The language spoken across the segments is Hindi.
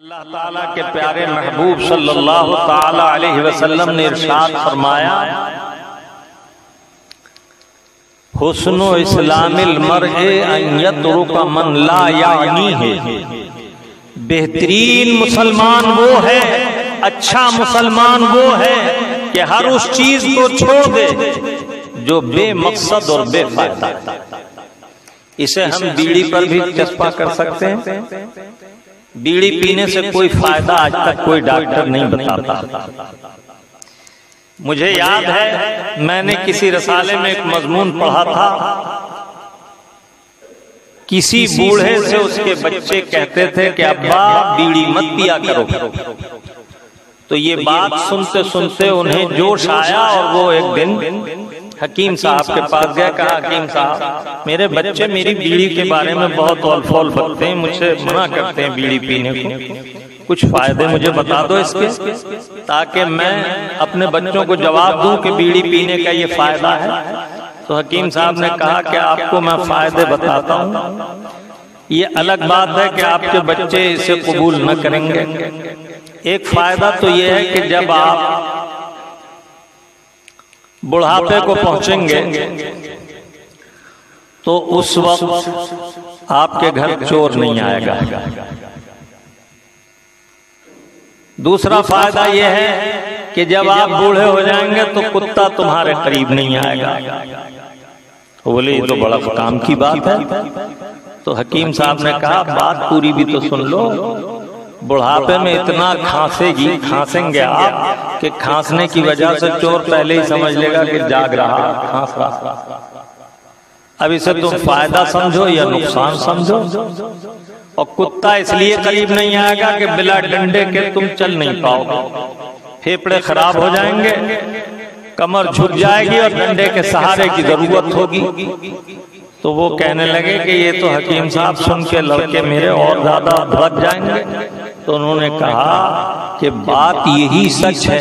अल्लाह ताला के प्यारे महबूब सल्लल्लाहु ताला अलैहि वसल्लम ने इरशाद फरमाया, हुस्नु इस्लामिल मर्ए अन यत्रुका मन ला यानी है। बेहतरीन मुसलमान वो है, अच्छा मुसलमान वो है कि हर उस चीज को छोड़ दे जो बेमकसद और बेफायदा। इसे हम बीड़ी पर भी चस्पा कर सकते हैं। बीड़ी पीने से कोई फायदा आज तक कोई डॉक्टर नहीं बताता। मुझे याद है मैंने किसी रसाले में एक मजमून पढ़ा था, किसी बूढ़े से उसके बच्चे कहते थे कि अब्बा बीड़ी मत पिया करो। तो ये बात सुनते सुनते उन्हें जोश आया और वो एक दिन हकीम साहब के पास गया। कहा, हकीम साहब मेरे बच्चे मेरी बीड़ी के बारे में बहुत औल-फौल बकते हैं, मुझसे मना करते हैं बीड़ी पीने को, कुछ फायदे मुझे बता दो इसके, ताकि मैं अपने बच्चों को जवाब दूं कि बीड़ी पीने का ये फायदा है। तो हकीम साहब ने कहा कि आपको मैं फायदे बताता हूँ, ये अलग बात है कि आपके बच्चे इसे कबूल न करेंगे। एक फायदा तो ये है कि जब आप बुढ़ापे को पहुंचेंगे तो उस वक्त आपके घर चोर नहीं आएगा। दूसरा फायदा यह है कि जब आप बूढ़े हो जाएंगे तो कुत्ता तुम्हारे करीब नहीं आएगा। बोले ये तो बड़ा काम की बात है। तो हकीम साहब ने कहा, बात पूरी भी तो सुन लो। बुढ़ापे में इतना खांसेंगे आप कि खांसने की वजह से चोर पहले ही समझ लेगा कि जाग रहा, खांस रहा। अब इसे तुम फायदा समझो या नुकसान समझो। और कुत्ता इसलिए करीब नहीं आएगा कि बिना डंडे के तुम चल नहीं पाओगे, फेफड़े खराब हो जाएंगे, कमर झुक जाएगी और डंडे के सहारे की जरूरत होगी। तो वो कहने लगे कि ये तो हकीम साहब सुन के लड़के मेरे और ज्यादा भड़क जाएंगे। तो उन्होंने कहा कि बात यही सच है,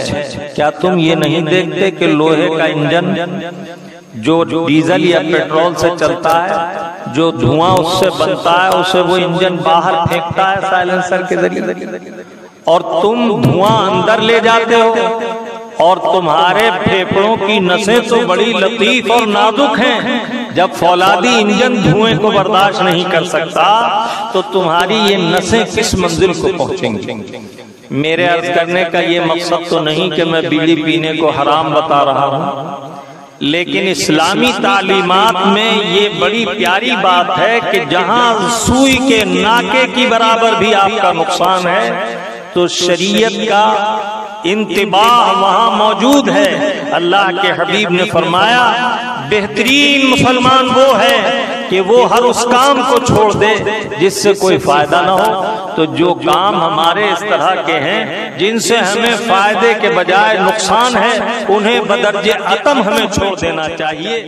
क्या तुम ये नहीं देखते कि लोहे का इंजन जो डीजल या पेट्रोल से चलता है, जो धुआं उससे बनता है उसे वो इंजन बाहर फेंकता है साइलेंसर के जरिए, और तुम धुआं अंदर ले जाते हो। और तुम्हारे फेफड़ों की नसें तो बड़ी लतीफ और नाजुक हैं। जब फौलादी इंजन धुएं को बर्दाश्त नहीं कर सकता तो तुम्हारी ये नसें किस मंजिल को पहुंचेंगी। मेरे अर्ज करने का ये मकसद तो नहीं कि मैं बीड़ी पीने को हराम बता रहा हूँ, लेकिन इस्लामी तालीमात में ये बड़ी प्यारी बात है कि जहां सुई के नाके की बराबर भी आपका नुकसान है तो शरीयत का इंतिबाह वहां मौजूद है। अल्लाह के हबीब ने फरमाया, बेहतरीन मुसलमान वो है कि वो हर उस काम को छोड़ दे जिससे कोई फायदा ना हो। तो जो काम हमारे इस तरह के हैं जिनसे हमें फायदे के बजाय नुकसान है, उन्हें बदर्जे अतम हमें छोड़ देना चाहिए।